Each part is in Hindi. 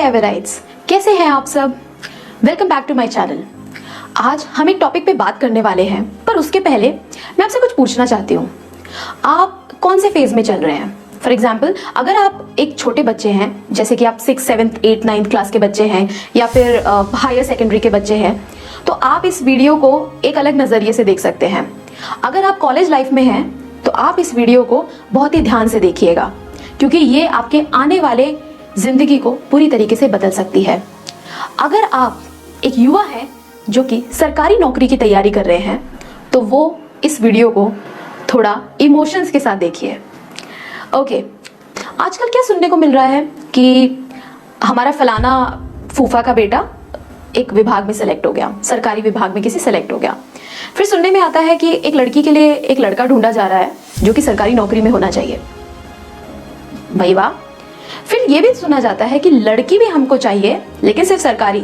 एवराइट्स, कैसे हैं आप सब? Welcome back to my channel. आज हम एक टॉपिक पे बात करने वाले हैं, पर उसके पहले मैं आपसे कुछ पूछना चाहती हूँ। आप कौन से फेज में चल रहे हैं? फॉर एग्जाम्पल, अगर आप एक छोटे बच्चे हैं, जैसे कि आप 6th 7th 8th 9th class के बच्चे हैं या फिर हायर सेकेंडरी के बच्चे हैं, तो आप इस वीडियो को एक अलग नज़रिए से देख सकते हैं। अगर आप कॉलेज लाइफ में हैं तो आप इस वीडियो को बहुत ही ध्यान से देखिएगा, क्योंकि ये आपके आने वाले जिंदगी को पूरी तरीके से बदल सकती है। अगर आप एक युवा हैं जो कि सरकारी नौकरी की तैयारी कर रहे हैं, तो वो इस वीडियो को थोड़ा इमोशंस के साथ देखिए। ओके, आजकल क्या सुनने को मिल रहा है कि हमारा फलाना फूफा का बेटा एक विभाग में सेलेक्ट हो गया, सरकारी विभाग में किसी सेलेक्ट हो गया। फिर सुनने में आता है कि एक लड़की के लिए एक लड़का ढूंढा जा रहा है जो कि सरकारी नौकरी में होना चाहिए। भाई वाह। फिर ये भी सुना जाता है कि लड़की भी हमको चाहिए, लेकिन सिर्फ सरकारी।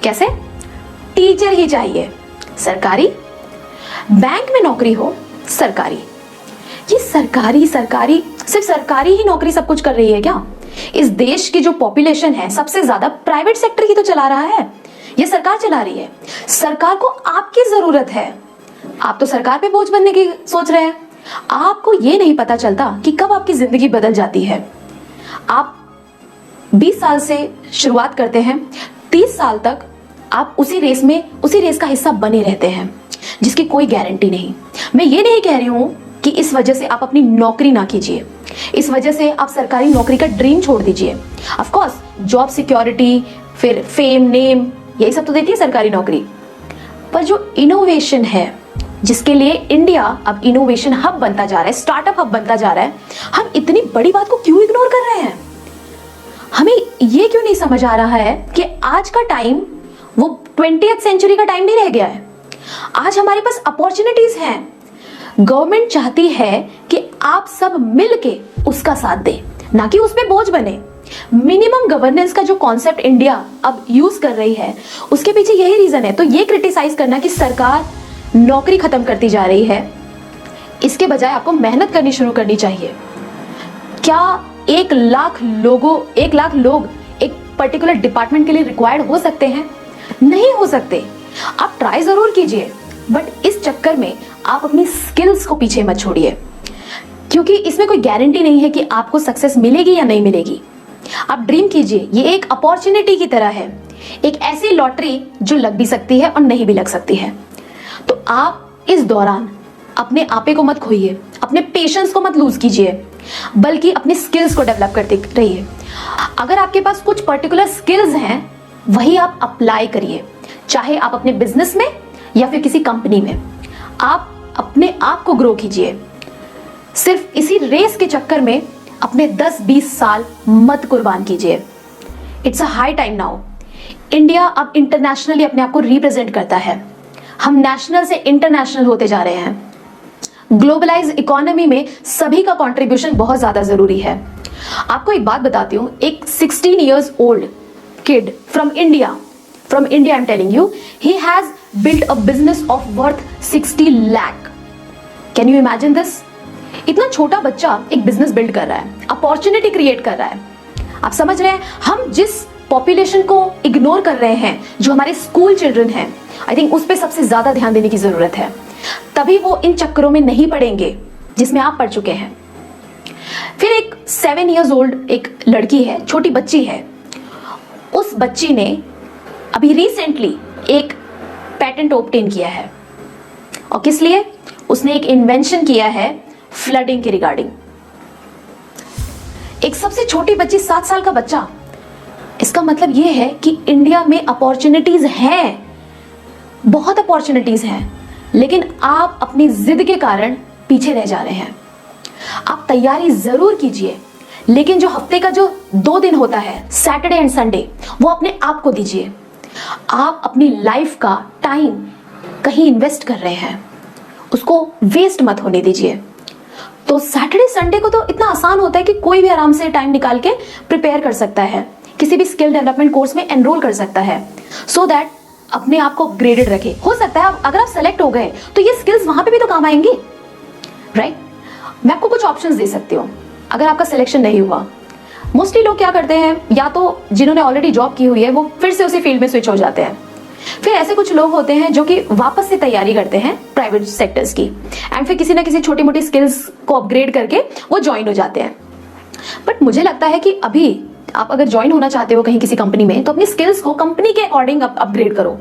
कैसे? टीचर ही चाहिए, सरकारी। बैंक में नौकरी हो, सरकारी। ये सरकारी सिर्फ सरकारी ही नौकरी सब कुछ कर रही है क्या? इस देश की जो पॉपुलेशन है, सबसे ज्यादा प्राइवेट सेक्टर ही तो चला रहा है। ये सरकार चला रही है। सरकार को आपकी जरूरत है। आप तो सरकार पे बोझ बनने की सोच रहे हैं। आपको ये नहीं पता चलता कि कब आपकी जिंदगी बदल जाती है। आप 20 साल से शुरुआत करते हैं, 30 साल तक आप उसी रेस का हिस्सा बने रहते हैं, जिसकी कोई गारंटी नहीं। मैं ये नहीं कह रही हूं कि इस वजह से आप अपनी नौकरी ना कीजिए, इस वजह से आप सरकारी नौकरी का ड्रीम छोड़ दीजिए। ऑफ कोर्स जॉब सिक्योरिटी, फिर फेम, नेम, यही सब तो देती है सरकारी नौकरी। पर जो इनोवेशन है, जिसके लिए इंडिया अब इनोवेशन हब बनता जा रहा है, स्टार्टअप हब बनता जा रहा है, हम इतनी बड़ी बात को क्यों इग्नोर कर रहे हैं? हमें ये क्यों नहीं समझ आ रहा है कि आज का टाइम वो 20th सेंचुरी का टाइम नहीं रह गया है। आज हमारे पास अपॉर्चुनिटीज हैं। गवर्नमेंट चाहती है कि आप सब मिलके उसका साथ दें, ना कि उस पे बोझ बने। मिनिमम गवर्नेंस का जो कॉन्सेप्ट इंडिया अब यूज कर रही है, उसके पीछे यही रीजन है। तो ये क्रिटिसाइज करना कि सरकार नौकरी खत्म करती जा रही है, इसके बजाय आपको मेहनत करनी शुरू करनी चाहिए। क्या 1 लाख लोग एक पर्टिकुलर डिपार्टमेंट के लिए रिक्वायर्ड हो सकते हैं? नहीं हो सकते। आप ट्राई जरूर कीजिए, बट इस चक्कर में आप अपनी स्किल्स को पीछे मत छोड़िए, क्योंकि इसमें कोई गारंटी नहीं है कि आपको सक्सेस मिलेगी या नहीं मिलेगी। आप ड्रीम कीजिए, ये एक अपॉर्चुनिटी की तरह है, एक ऐसी लॉटरी जो लग भी सकती है और नहीं भी लग सकती है। तो आप इस दौरान अपने आपे को मत खोइए, अपने पेशेंस को मत लूज कीजिए, बल्कि अपनी स्किल्स को डेवलप करते रहिए। अगर आपके पास कुछ पर्टिकुलर स्किल्स हैं, वही आप अप्लाई करिए, चाहे आप अपने बिजनेस में या फिर किसी कंपनी में। आप अपने आप को ग्रो कीजिए। सिर्फ इसी रेस के चक्कर में अपने 10-20 साल मत कुर्बान कीजिए। It's a high time now. India अब इंटरनेशनली अपने आप को रिप्रेजेंट करता है। हम नेशनल से इंटरनेशनल होते जा रहे हैं। ग्लोबलाइज इकोनॉमी में सभी का कंट्रीब्यूशन बहुत ज्यादा जरूरी है। आपको एक बात बताती हूँ, एक 16 years old kid from India, I'm telling you, he has built a business of worth 60 lakh. Can you imagine this? इतना छोटा बच्चा एक बिजनेस बिल्ड कर रहा है, अपॉर्चुनिटी क्रिएट कर रहा है। आप समझ रहे हैं? हम जिस पॉपुलेशन को इग्नोर कर रहे हैं, जो हमारे स्कूल चिल्ड्रन हैं, आई थिंक उस पर सबसे ज्यादा ध्यान देने की जरूरत है। तभी वो इन चक्करों में नहीं पड़ेंगे जिसमें आप पड़ चुके हैं। फिर एक 7 years old एक लड़की है, छोटी बच्ची है। उस बच्ची ने अभी रिसेंटली एक पेटेंट ऑब्टेन किया है। और किस लिए? उसने एक इन्वेंशन किया है फ्लडिंग के रिगार्डिंग। एक सबसे छोटी बच्ची, 7 साल का बच्चा। इसका मतलब यह है कि इंडिया में अपॉर्चुनिटीज हैं, बहुत अपॉर्चुनिटीज हैं, लेकिन आप अपनी जिद के कारण पीछे रह जा रहे हैं। आप तैयारी जरूर कीजिए, लेकिन जो हफ्ते का जो 2 दिन होता है, सैटरडे एंड संडे, वो अपने आप को दीजिए। आप अपनी लाइफ का टाइम कहीं इन्वेस्ट कर रहे हैं, उसको वेस्ट मत होने दीजिए। तो सैटरडे संडे को तो इतना आसान होता है कि कोई भी आराम से टाइम निकाल के प्रिपेयर कर सकता है, किसी भी स्किल डेवलपमेंट कोर्स में एनरोल कर सकता है, सो दैट अपने आप को अपग्रेडेड रखे। हो सकता है अगर आप सेलेक्ट हो गए तो ये स्किल्स वहां पे भी तो काम आएंगी, राइट? मैं आपको कुछ ऑप्शंस दे सकती हूँ। अगर आपका सिलेक्शन नहीं हुआ मोस्टली लोग क्या करते हैं, या तो जिन्होंने ऑलरेडी जॉब की हुई है वो फिर से उसी फील्ड में स्विच हो जाते हैं। फिर ऐसे कुछ लोग होते हैं जो कि वापस से तैयारी करते हैं प्राइवेट सेक्टर्स की, एंड फिर किसी ना किसी छोटी मोटी स्किल्स को अपग्रेड करके वो ज्वाइन हो जाते हैं। बट मुझे लगता है कि अभी आप अगर ज्वाइन होना चाहते हो कहीं किसी कंपनी में, तो अपनी स्किल्स को कंपनी के अकॉर्डिंग अपग्रेड करो।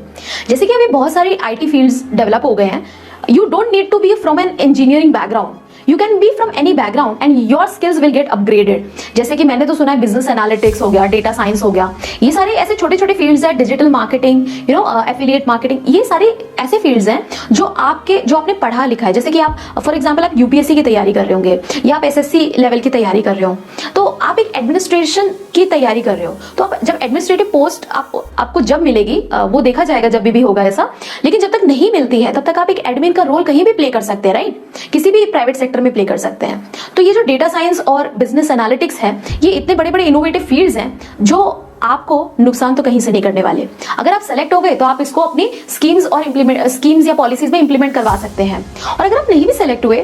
जैसे कि अभी बहुत सारी आईटी फील्ड्स डेवलप हो गए हैं। You don't need to be from an engineering background, you can be from any background and your skills will get upgraded. जैसे कि मैंने तो सुना है बिजनेस एनालिटिक्स हो गया, डेटा साइंस हो गया, ये सारे ऐसे छोटे छोटे फील्ड्स हैं, डिजिटल मार्केटिंग, एफिलिएट मार्केटिंग, ये सारे ऐसे फील्ड्स हैं जो आपने पढ़ा लिखा है। जैसे कि आप फॉर एग्जाम्पल आप यूपीएससी की तैयारी कर रहे होंगे या आप एसएससी लेवल की तैयारी कर रहे हो, तो आप एक एडमिनिस्ट्रेशन की तैयारी कर रहे हो, तो आप जब एडमिनिस्ट्रेटिव पोस्ट आपको जब मिलेगी, वो देखा जाएगा जब भी होगा ऐसा, लेकिन जब तक नहीं मिलती है तब तक आप एक एडमिन का रोल कहीं भी प्ले कर सकते हैं, राइट, किसी भी प्राइवेट सेक्टर में प्ले कर सकते हैं। तो ये जो डेटा साइंस और बिजनेस एनालिटिक्स है, ये इतने बड़े बड़े इनोवेटिव फील्ड्स हैं जो आपको नुकसान तो कहीं से नहीं करने वाले। अगर आप सेलेक्ट हो गए तो आप इसको अपनी स्कीम्स या पॉलिसीज में इंप्लीमेंट करवा सकते हैं, और अगर आप नहीं भी सेलेक्ट हुए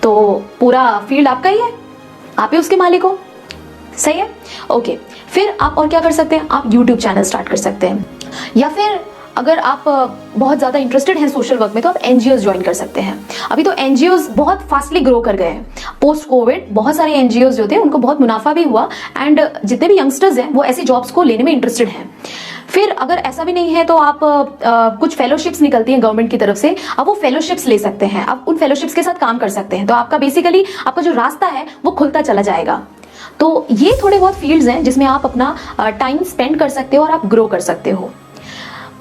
तो पूरा फील्ड आपका ही है, आप ही उसके मालिक हो। सही है, ओके। फिर आप और क्या कर सकते हैं, आप यूट्यूब चैनल स्टार्ट कर सकते हैं, या फिर अगर आप बहुत ज़्यादा इंटरेस्टेड हैं सोशल वर्क में तो आप एनजीओज ज्वाइन कर सकते हैं। अभी तो एनजीओज बहुत फास्टली ग्रो कर गए हैं। पोस्ट कोविड बहुत सारे एनजीओज जो थे उनको बहुत मुनाफा भी हुआ, एंड जितने भी यंगस्टर्स हैं वो ऐसी जॉब्स को लेने में इंटरेस्टेड हैं। फिर अगर ऐसा भी नहीं है तो आप कुछ फेलोशिप्स निकलती हैं गवर्नमेंट की तरफ से, आप वो फेलोशिप्स ले सकते हैं, आप उन फेलोशिप्स के साथ काम कर सकते हैं, तो आपका बेसिकली आपका जो रास्ता है वो खुलता चला जाएगा। तो ये थोड़े बहुत फील्ड्स हैं जिसमें आप अपना टाइम स्पेंड कर सकते हो और आप ग्रो कर सकते हो।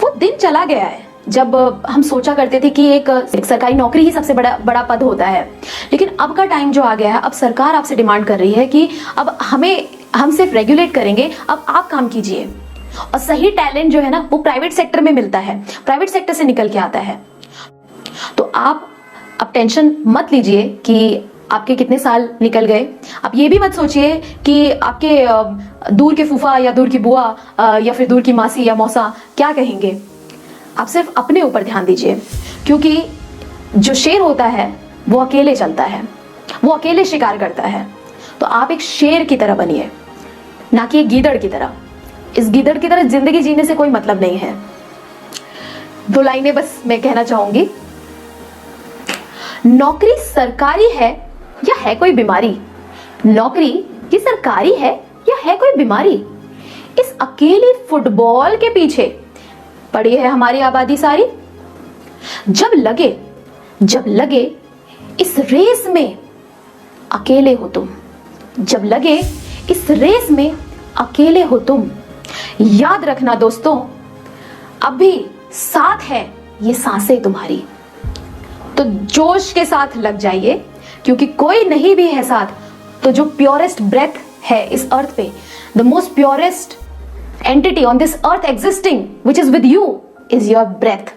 वो दिन चला गया है जब हम सोचा करते थे कि एक सरकारी नौकरी ही सबसे बड़ा पद होता है, लेकिन अब का टाइम जो आ गया है, अब सरकार आपसे डिमांड कर रही है कि अब हम सिर्फ रेगुलेट करेंगे, अब आप काम कीजिए। और सही टैलेंट जो है ना वो प्राइवेट सेक्टर में मिलता है, प्राइवेट सेक्टर से निकल के आता है। तो आप अब टेंशन मत लीजिए कि आपके कितने साल निकल गए। आप ये भी मत सोचिए कि आपके दूर के फूफा या दूर की बुआ या फिर दूर की मासी या मौसा क्या कहेंगे। आप सिर्फ अपने ऊपर ध्यान दीजिए, क्योंकि जो शेर होता है वो अकेले चलता है, वो अकेले शिकार करता है। तो आप एक शेर की तरह बनिए, ना कि एक गीदड़ की तरह। इस गीदड़ की तरह जिंदगी जीने से कोई मतलब नहीं है। 2 लाइनें बस मैं कहना चाहूंगी। नौकरी सरकारी है या है कोई बीमारी? नौकरी ये सरकारी है या है कोई बीमारी? इस अकेले फुटबॉल के पीछे पड़ी है हमारी आबादी सारी। जब लगे इस रेस में अकेले हो तुम, जब लगे इस रेस में अकेले हो तुम, याद रखना दोस्तों, अभी साथ है ये सांसें तुम्हारी। तो जोश के साथ लग जाइए, क्योंकि कोई नहीं भी है साथ, तो जो प्योरेस्ट ब्रेथ है इस अर्थ पे, the most purest entity on this earth existing which is with you is your breath.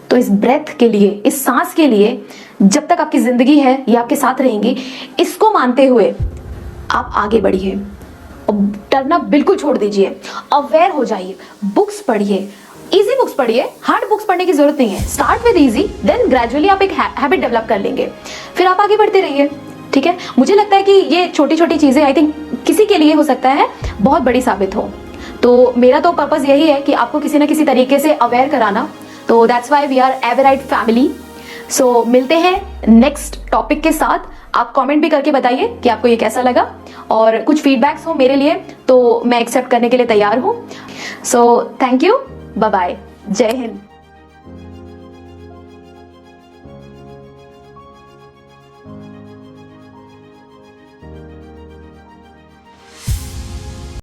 तो इस ब्रेथ के लिए, इस सांस के लिए, जब तक आपकी जिंदगी है ये आपके साथ रहेंगी, इसको मानते हुए आप आगे बढ़िए और डरना बिल्कुल छोड़ दीजिए। अवेयर हो जाइए, बुक्स पढ़िए, इजी बुक्स पढ़िए, हार्ड बुक्स पढ़ने की जरूरत नहीं है। Start with easy, then gradually आप एक हैबिट डेवलप कर लेंगे, फिर आप आगे बढ़ते रहिए। ठीक है, मुझे लगता है कि ये छोटी छोटी चीजें आई थिंक किसी के लिए हो सकता है बहुत बड़ी साबित हो। तो मेरा तो पर्पस यही है कि आपको किसी ना किसी तरीके से अवेयर कराना। तो that's why we are everright family. So मिलते हैं नेक्स्ट टॉपिक के साथ। आप कमेंट भी करके बताइए कि आपको ये कैसा लगा, और कुछ फीडबैक्स हो मेरे लिए तो मैं एक्सेप्ट करने के लिए तैयार हूँ। So thank you, bye bye, जय हिंद।